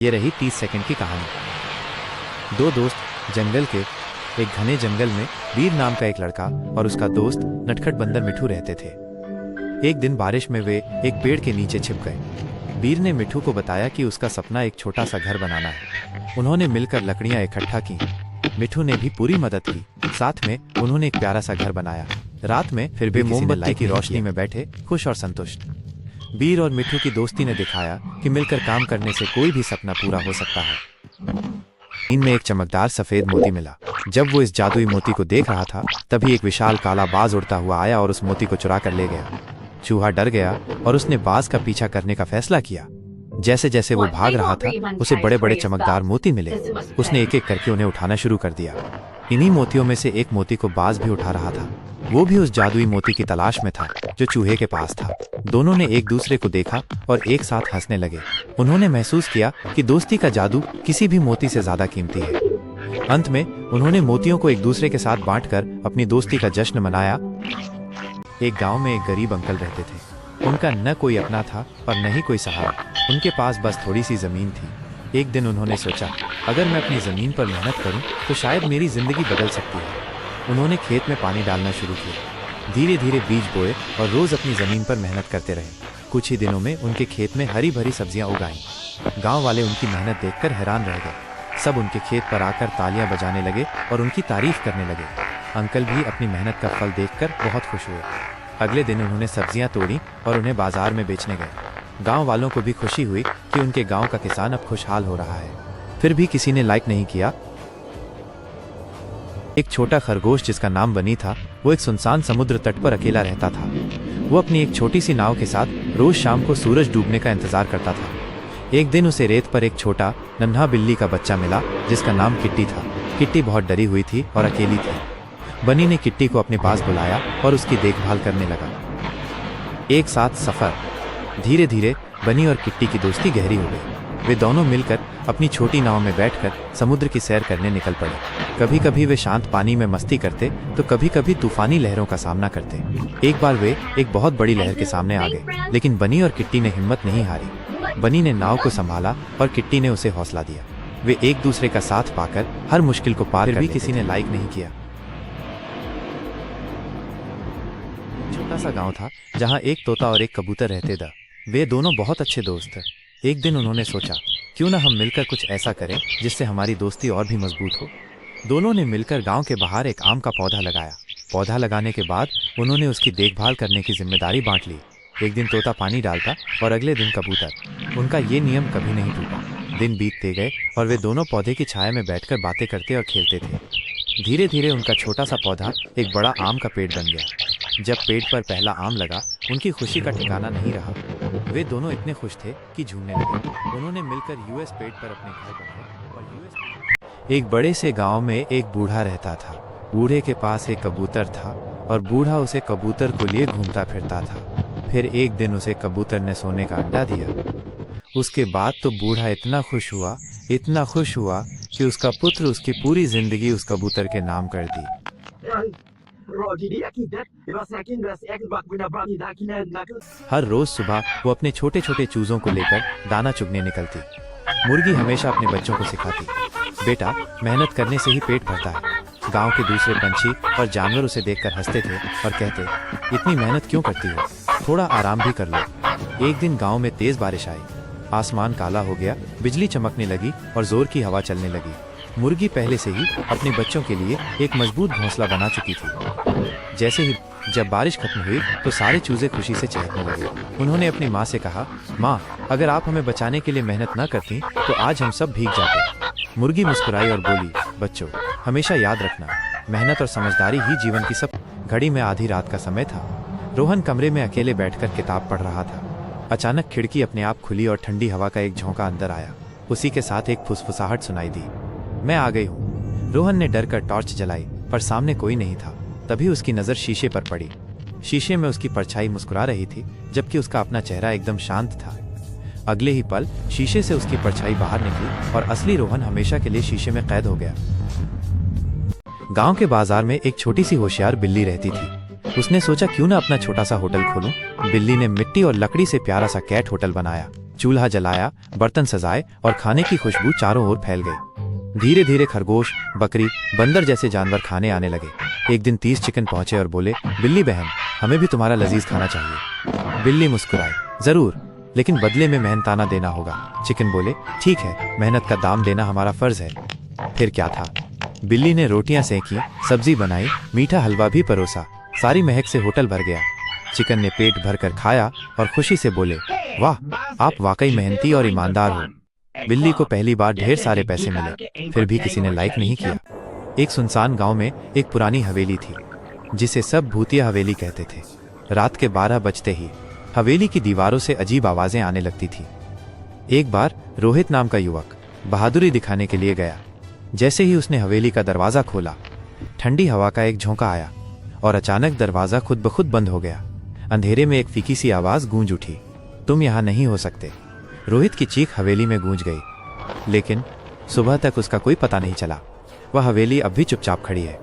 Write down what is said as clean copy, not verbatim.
ये रही 30 सेकंड की कहानी। दो दोस्त जंगल के एक घने जंगल में वीर नाम का एक लड़का और उसका दोस्त नटखट बंदर मिठू रहते थे। एक दिन बारिश में वे एक पेड़ के नीचे छिप गए। वीर ने मिठू को बताया कि उसका सपना एक छोटा सा घर बनाना है। उन्होंने मिलकर लकड़ियां इकट्ठा की। मिठू ने भी पूरी मदद की। साथ में उन्होंने एक प्यारा सा घर बनाया। रात में फिर भी मोमबत्ती की रोशनी में बैठे खुश और संतुष्ट। वीर और मिठू की दोस्ती ने दिखाया कि मिलकर काम करने से कोई भी सपना पूरा हो सकता है। इनमें एक चमकदार सफेद मोती मिला। जब वो इस जादुई मोती को देख रहा था तभी एक विशाल काला बाज उड़ता हुआ आया और उस मोती को चुरा कर ले गया। चूहा डर गया और उसने बाज का पीछा करने का फैसला किया। जैसे जैसे वो भाग रहा था उसे बड़े बड़े चमकदार मोती मिले। उसने एक एक करके उन्हें उठाना शुरू कर दिया। इन्हीं मोतियों में से एक मोती को बाज भी उठा रहा था। वो भी उस जादुई मोती की तलाश में था जो चूहे के पास था। दोनों ने एक दूसरे को देखा और एक साथ हंसने लगे। उन्होंने महसूस किया कि दोस्ती का जादू किसी भी मोती से ज्यादा कीमती है। अंत में उन्होंने मोतियों को एक दूसरे के साथ बांटकर अपनी दोस्ती का जश्न मनाया। एक गांव में एक गरीब अंकल रहते थे। उनका न कोई अपना था और न ही कोई सहारा। उनके पास बस थोड़ी सी जमीन थी। एक दिन उन्होंने सोचा, अगर मैं अपनी जमीन पर मेहनत करूं तो शायद मेरी जिंदगी बदल सकती है। उन्होंने खेत में पानी डालना शुरू किया। धीरे धीरे बीज बोए और रोज अपनी जमीन पर मेहनत करते रहे। कुछ ही दिनों में उनके खेत में हरी भरी सब्जियां उगाईं। गांव वाले उनकी मेहनत देखकर हैरान रह गए। सब उनके खेत पर आकर तालियां बजाने लगे और उनकी तारीफ करने लगे। अंकल भी अपनी मेहनत का फल देखकर बहुत खुश हुए। अगले दिन उन्होंने सब्जियां तोड़ी और उन्हें बाजार में बेचने गए। गांव वालों को भी खुशी हुई कि उनके गांव का किसान अब खुशहाल हो रहा है। फिर भी किसी ने लाइक नहीं किया। एक छोटा खरगोश जिसका नाम बनी था, वो एक सुनसान समुद्र तट पर अकेला रहता था। वो अपनी एक छोटी सी नाव के साथ रोज शाम को सूरज डूबने का इंतजार करता था। एक दिन उसे रेत पर एक छोटा नन्हा बिल्ली का बच्चा मिला जिसका नाम किट्टी था। किट्टी बहुत डरी हुई थी और अकेली थी। बनी ने किट्टी को अपने पास बुलाया और उसकी देखभाल करने लगा। एक साथ सफर। धीरे धीरे बनी और किट्टी की दोस्ती गहरी हो गई। वे दोनों मिलकर अपनी छोटी नाव में बैठकर समुद्र की सैर करने निकल पड़े। कभी कभी वे शांत पानी में मस्ती करते तो कभी कभी तूफानी लहरों का सामना करते। एक बार वे एक बहुत बड़ी लहर के सामने आ गए, लेकिन बनी और किट्टी ने हिम्मत नहीं हारी। बनी ने नाव को संभाला और किट्टी ने उसे हौसला दिया। वे एक दूसरे का साथ पाकर हर मुश्किल को पार कर भी किसी ने लाइक नहीं किया। छोटा सा गांव था जहां एक तोता और एक कबूतर रहते थे। वे दोनों बहुत अच्छे दोस्त थे। एक दिन उन्होंने सोचा, क्यों ना हम मिलकर कुछ ऐसा करें जिससे हमारी दोस्ती और भी मजबूत हो। दोनों ने मिलकर गांव के बाहर एक आम का पौधा लगाया। पौधा लगाने के बाद उन्होंने उसकी देखभाल करने की जिम्मेदारी बांट ली। एक दिन तोता पानी डालता और अगले दिन कबूतर। उनका ये नियम कभी नहीं टूटा। दिन बीतते गए और वे दोनों पौधे की छाया में बैठकर बातें करते और खेलते थे। धीरे धीरे उनका छोटा सा पौधा एक बड़ा आम का पेड़ बन गया। जब पेड़ पर पहला आम लगा उनकी खुशी का ठिकाना नहीं रहा। वे दोनों इतने खुश थे कि झूमने लगे। उन्होंने मिलकर यूएस पेड़ पर अपने घर बनाए और यूएस। एक बड़े से गांव में एक बूढ़ा रहता था। बूढ़े के पास एक कबूतर था और बूढ़ा उसे कबूतर को लिए घूमता फिरता था। फिर एक दिन उसे कबूतर ने सोने का अंडा दिया। उसके बाद तो बूढ़ा इतना खुश हुआ कि उसका पुत्र उसकी पूरी जिंदगी उस कबूतर के नाम कर दी। हर रोज सुबह वो अपने छोटे छोटे चूजों को लेकर दाना चुगने निकलती। मुर्गी हमेशा अपने बच्चों को सिखाती, बेटा मेहनत करने से ही पेट भरता है। गांव के दूसरे पंछी और जानवर उसे देखकर हंसते थे और कहते, इतनी मेहनत क्यों करती हो, थोड़ा आराम भी कर लो। एक दिन गांव में तेज बारिश आई। आसमान काला हो गया, बिजली चमकने लगी और जोर की हवा चलने लगी। मुर्गी पहले से ही अपने बच्चों के लिए एक मजबूत घोंसला बना चुकी थी। जैसे ही जब बारिश खत्म हुई तो सारे चूजे खुशी से चहकने लगे। उन्होंने अपनी माँ से कहा, माँ अगर आप हमें बचाने के लिए मेहनत न करती तो आज हम सब भीग जाते। मुर्गी मुस्कुराई और बोली, बच्चों हमेशा याद रखना, मेहनत और समझदारी ही जीवन की सब। घड़ी में आधी रात का समय था। रोहन कमरे में अकेले बैठकर किताब पढ़ रहा था। अचानक खिड़की अपने आप खुली और ठंडी हवा का एक झोंका अंदर आया। उसी के साथ एक फुसफुसाहट सुनाई दी, मैं आ गई हूँ। रोहन ने डर कर टॉर्च जलाई पर सामने कोई नहीं था। तभी उसकी नजर शीशे पर पड़ी। शीशे में उसकी परछाई मुस्कुरा रही थी जबकि उसका अपना चेहरा एकदम शांत था। अगले ही पल शीशे से उसकी परछाई बाहर निकली और असली रोहन हमेशा के लिए शीशे में कैद हो गया। गांव के बाजार में एक छोटी सी होशियार बिल्ली रहती थी। उसने सोचा क्यों ना अपना छोटा सा होटल खोलूं। बिल्ली ने मिट्टी और लकड़ी से प्यारा सा कैट होटल बनाया। चूल्हा जलाया, बर्तन सजाए और खाने की खुशबू चारों ओर फैल गई। धीरे धीरे खरगोश, बकरी, बंदर जैसे जानवर खाने आने लगे। एक दिन 30 चिकन पहुंचे और बोले, बिल्ली बहन, हमें भी तुम्हारा लजीज खाना चाहिए। बिल्ली मुस्कुराई, जरूर, लेकिन बदले में मेहनताना देना होगा। चिकन बोले, ठीक है, मेहनत का दाम देना हमारा फर्ज है। फिर क्या था, बिल्ली ने रोटियां सेंकी, सब्जी बनाई, मीठा हलवा भी परोसा। सारी महक से होटल भर गया। चिकन ने पेट भरकर खाया और खुशी से बोले, वाह, आप वाकई मेहनती और ईमानदार हो। बिल्ली को पहली बार ढेर सारे पैसे मिले, फिर भी किसी ने लाइक नहीं किया। एक सुनसान गांव में एक पुरानी हवेली थी, जिसे सब भूतिया हवेली कहते थे। रात के 12 बजते ही हवेली की दीवारों से अजीब आवाजें आने लगती थी। एक बार रोहित नाम का युवक बहादुरी दिखाने के लिए गया। जैसे ही उसने हवेली का दरवाजा खोला, ठंडी हवा का एक झोंका आया और अचानक दरवाजा खुद ब खुद बंद हो गया। अंधेरे में एक फीकी सी आवाज गूंज उठी, तुम यहाँ नहीं हो सकते। रोहित की चीख हवेली में गूंज गई, लेकिन सुबह तक उसका कोई पता नहीं चला। वह हवेली अब भी चुपचाप खड़ी है।